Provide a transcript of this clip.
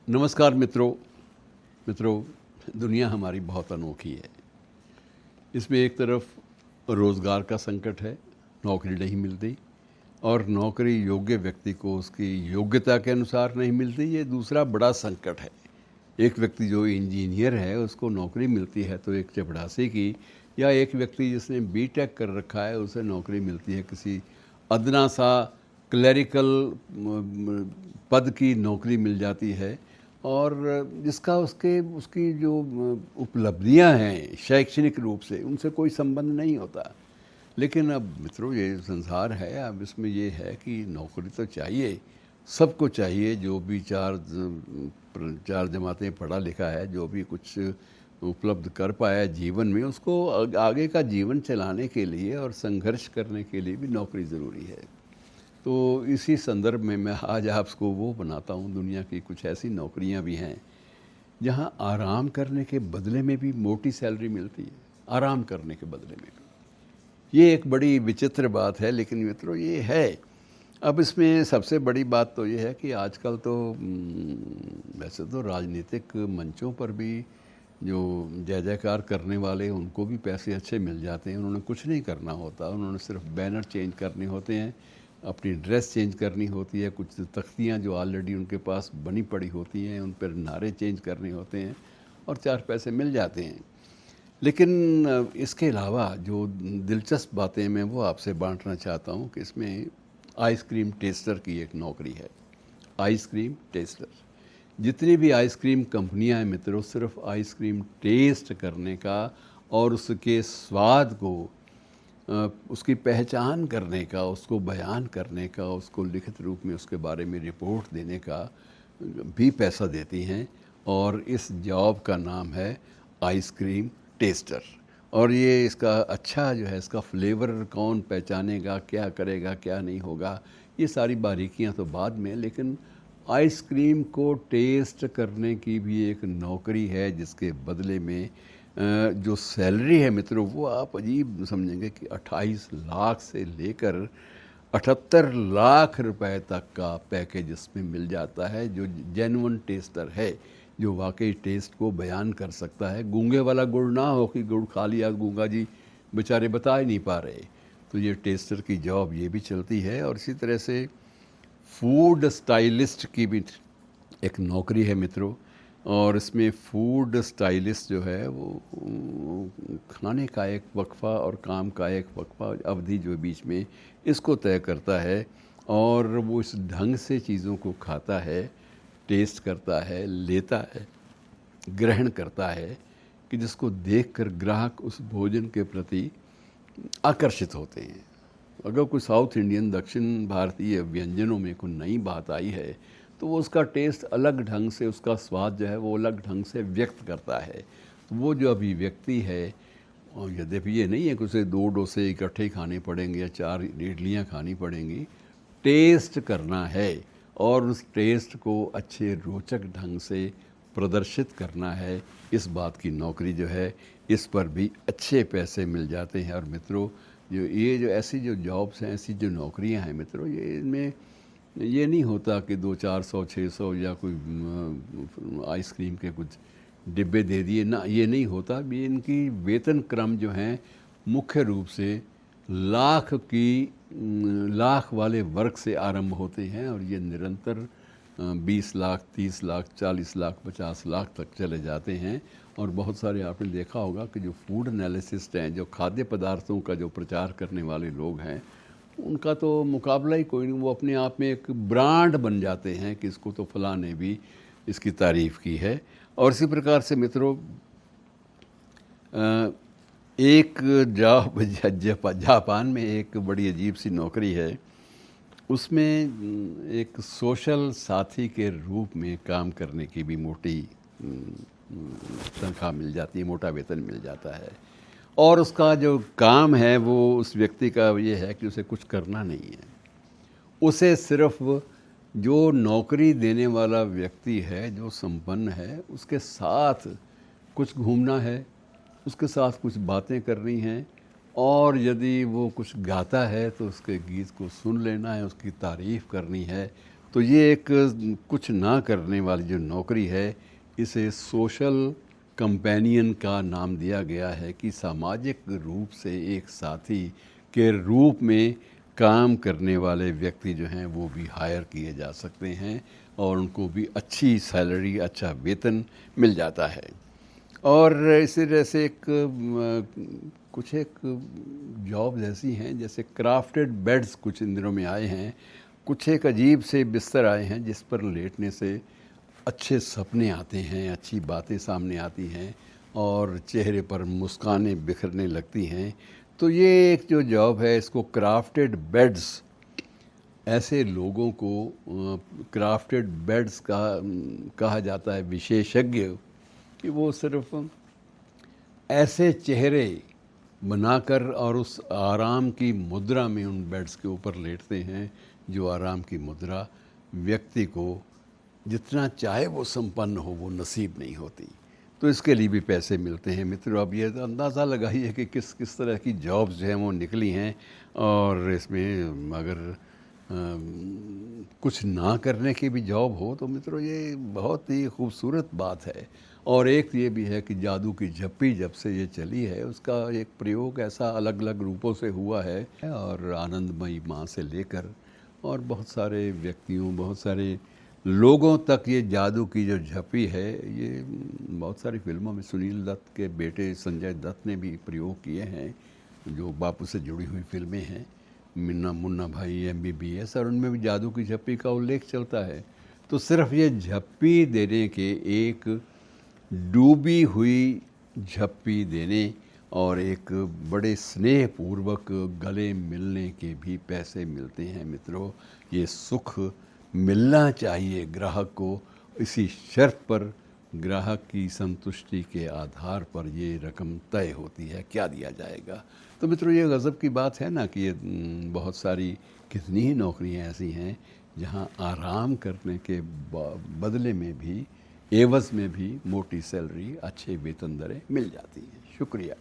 नमस्कार मित्रों। दुनिया हमारी बहुत अनोखी है। इसमें एक तरफ रोज़गार का संकट है, नौकरी नहीं मिलती, और नौकरी योग्य व्यक्ति को उसकी योग्यता के अनुसार नहीं मिलती। ये दूसरा बड़ा संकट है। एक व्यक्ति जो इंजीनियर है उसको नौकरी मिलती है तो एक चपरासी की, या एक व्यक्ति जिसने बीटेक कर रखा है उसे नौकरी मिलती है किसी अदना सा क्लरिकल पद की नौकरी मिल जाती है, और जिसका उसके उसकी जो उपलब्धियां हैं शैक्षणिक रूप से उनसे कोई संबंध नहीं होता। लेकिन अब मित्रों ये संसार है, अब इसमें ये है कि नौकरी तो चाहिए, सबको चाहिए। जो भी चार जमातें पढ़ा लिखा है, जो भी कुछ उपलब्ध कर पाया है जीवन में, उसको आगे का जीवन चलाने के लिए और संघर्ष करने के लिए भी नौकरी ज़रूरी है। तो इसी संदर्भ में मैं आज आपको वो बनाता हूँ, दुनिया की कुछ ऐसी नौकरियाँ भी हैं जहाँ आराम करने के बदले में भी मोटी सैलरी मिलती है। आराम करने के बदले में भी, ये एक बड़ी विचित्र बात है, लेकिन मित्रों ये है। अब इसमें सबसे बड़ी बात तो ये है कि आजकल तो वैसे तो राजनीतिक मंचों पर भी जो जय जयकार करने वाले उनको भी पैसे अच्छे मिल जाते हैं। उन्होंने कुछ नहीं करना होता, उन्होंने सिर्फ बैनर चेंज करने होते हैं, अपनी ड्रेस चेंज करनी होती है, कुछ तख्तियाँ जो ऑलरेडी उनके पास बनी पड़ी होती हैं उन पर नारे चेंज करने होते हैं और चार पैसे मिल जाते हैं। लेकिन इसके अलावा जो दिलचस्प बातें मैं वो आपसे बांटना चाहता हूँ कि इसमें आइसक्रीम टेस्टर की एक नौकरी है। आइसक्रीम टेस्टर, जितनी भी आइसक्रीम कंपनियां हैं मित्रों, सिर्फ आइसक्रीम टेस्ट करने का और उसके स्वाद को उसकी पहचान करने का, उसको बयान करने का, उसको लिखित रूप में उसके बारे में रिपोर्ट देने का भी पैसा देती हैं। और इस जॉब का नाम है आइसक्रीम टेस्टर। और ये इसका अच्छा जो है, इसका फ्लेवर कौन पहचानेगा, क्या करेगा, क्या नहीं होगा, ये सारी बारीकियां तो बाद में। लेकिन आइसक्रीम को टेस्ट करने की भी एक नौकरी है, जिसके बदले में जो सैलरी है मित्रों, वो आप अजीब समझेंगे कि 28 लाख से लेकर 78 लाख रुपए तक का पैकेज इसमें मिल जाता है। जो जेन्युइन टेस्टर है, जो वाकई टेस्ट को बयान कर सकता है, गूंगे वाला गुड़ ना हो कि गुड़ खा लिया, गूंगा जी बेचारे बता ही नहीं पा रहे। तो ये टेस्टर की जॉब ये भी चलती है। और इसी तरह से फूड स्टाइलिस्ट की भी एक नौकरी है मित्रों। और इसमें फूड स्टाइलिस्ट जो है वो खाने का एक वक्फ़ा और काम का एक वक्फ़ा अवधि जो बीच में, इसको तय करता है। और वो इस ढंग से चीज़ों को खाता है, टेस्ट करता है, लेता है, ग्रहण करता है कि जिसको देखकर ग्राहक उस भोजन के प्रति आकर्षित होते हैं। अगर कोई साउथ इंडियन, दक्षिण भारतीय व्यंजनों में कोई नई बात आई है तो वो उसका टेस्ट अलग ढंग से, उसका स्वाद जो है वो अलग ढंग से व्यक्त करता है। तो वो जो अभिव्यक्ति है, और यद्यपि ये नहीं है कि उसे 2 डोसे इकट्ठे खाने पड़ेंगे या 4 इडलियाँ खानी पड़ेंगी, टेस्ट करना है और उस टेस्ट को अच्छे रोचक ढंग से प्रदर्शित करना है। इस बात की नौकरी जो है, इस पर भी अच्छे पैसे मिल जाते हैं। और मित्रों, जो ऐसी जो जॉब्स हैं, ऐसी जो नौकरियां हैं मित्रों, ये इनमें ये नहीं होता कि 200-400 600 या कोई आइसक्रीम के कुछ डिब्बे दे दिए ना, ये नहीं होता भी। इनकी वेतन क्रम जो हैं मुख्य रूप से लाख वाले वर्ग से आरंभ होते हैं, और ये निरंतर 20 लाख, 30 लाख, 40 लाख, 50 लाख तक चले जाते हैं। और बहुत सारे आपने देखा होगा कि जो फूड एनालिसिस्ट हैं, जो खाद्य पदार्थों का जो प्रचार करने वाले लोग हैं, उनका तो मुकाबला ही कोई नहीं। वो अपने आप में एक ब्रांड बन जाते हैं कि इसको तो फलां ने भी इसकी तारीफ़ की है। और इसी प्रकार से मित्रों, एक जापान में एक बड़ी अजीब सी नौकरी है। उसमें एक सोशल साथी के रूप में काम करने की भी मोटी तनख्वाह मिल जाती है, मोटा वेतन मिल जाता है। और उसका जो काम है वो उस व्यक्ति का ये है कि उसे कुछ करना नहीं है, उसे सिर्फ जो नौकरी देने वाला व्यक्ति है, जो संपन्न है, उसके साथ कुछ घूमना है, उसके साथ कुछ बातें करनी हैं, और यदि वो कुछ गाता है तो उसके गीत को सुन लेना है, उसकी तारीफ़ करनी है। तो ये एक कुछ ना करने वाली जो नौकरी है, इसे सोशल कंपेनियन का नाम दिया गया है कि सामाजिक रूप से एक साथी के रूप में काम करने वाले व्यक्ति जो हैं वो भी हायर किए जा सकते हैं और उनको भी अच्छी सैलरी, अच्छा वेतन मिल जाता है। और इसी तरह से कुछ एक जॉब ऐसी हैं जैसे क्राफ्टेड बेड्स कुछ इन दिनों में आए हैं। कुछ एक अजीब से बिस्तर आए हैं जिस पर लेटने से अच्छे सपने आते हैं, अच्छी बातें सामने आती हैं और चेहरे पर मुस्कानें बिखरने लगती हैं। तो ये एक जो जॉब है, इसको क्राफ्टेड बेड्स, ऐसे लोगों को क्राफ्टेड बेड्स का कहा जाता है, विशेषज्ञ, कि वो सिर्फ ऐसे चेहरे बनाकर और उस आराम की मुद्रा में उन बेड्स के ऊपर लेटते हैं जो आराम की मुद्रा व्यक्ति को जितना चाहे वो संपन्न हो वो नसीब नहीं होती। तो इसके लिए भी पैसे मिलते हैं मित्रों। अब ये अंदाज़ा लगाइए कि किस किस तरह की जॉब्स जो हैं वो निकली हैं, और इसमें अगर कुछ ना करने की भी जॉब हो तो मित्रों ये बहुत ही खूबसूरत बात है। और एक ये भी है कि जादू की झप्पी जब से ये चली है उसका एक प्रयोग ऐसा अलग अलग रूपों से हुआ है, और आनंदमयी माँ से लेकर और बहुत सारे व्यक्तियों, बहुत सारे लोगों तक ये जादू की जो झप्पी है, ये बहुत सारी फिल्मों में सुनील दत्त के बेटे संजय दत्त ने भी प्रयोग किए हैं, जो बापू से जुड़ी हुई फिल्में हैं, मुन्ना मुन्ना भाई, MBBS, और उनमें भी जादू की झप्पी का उल्लेख चलता है। तो सिर्फ ये झप्पी देने के, एक डूबी हुई झप्पी देने और एक बड़े स्नेहपूर्वक गले मिलने के भी पैसे मिलते हैं मित्रों। ये सुख मिलना चाहिए ग्राहक को, इसी शर्त पर ग्राहक की संतुष्टि के आधार पर ये रकम तय होती है क्या दिया जाएगा। तो मित्रों ये गज़ब की बात है ना कि ये बहुत सारी कितनी ही नौकरियां ऐसी हैं जहां आराम करने के बदले में भी, एवज़ में भी मोटी सैलरी, अच्छे वेतन दरें मिल जाती हैं। शुक्रिया।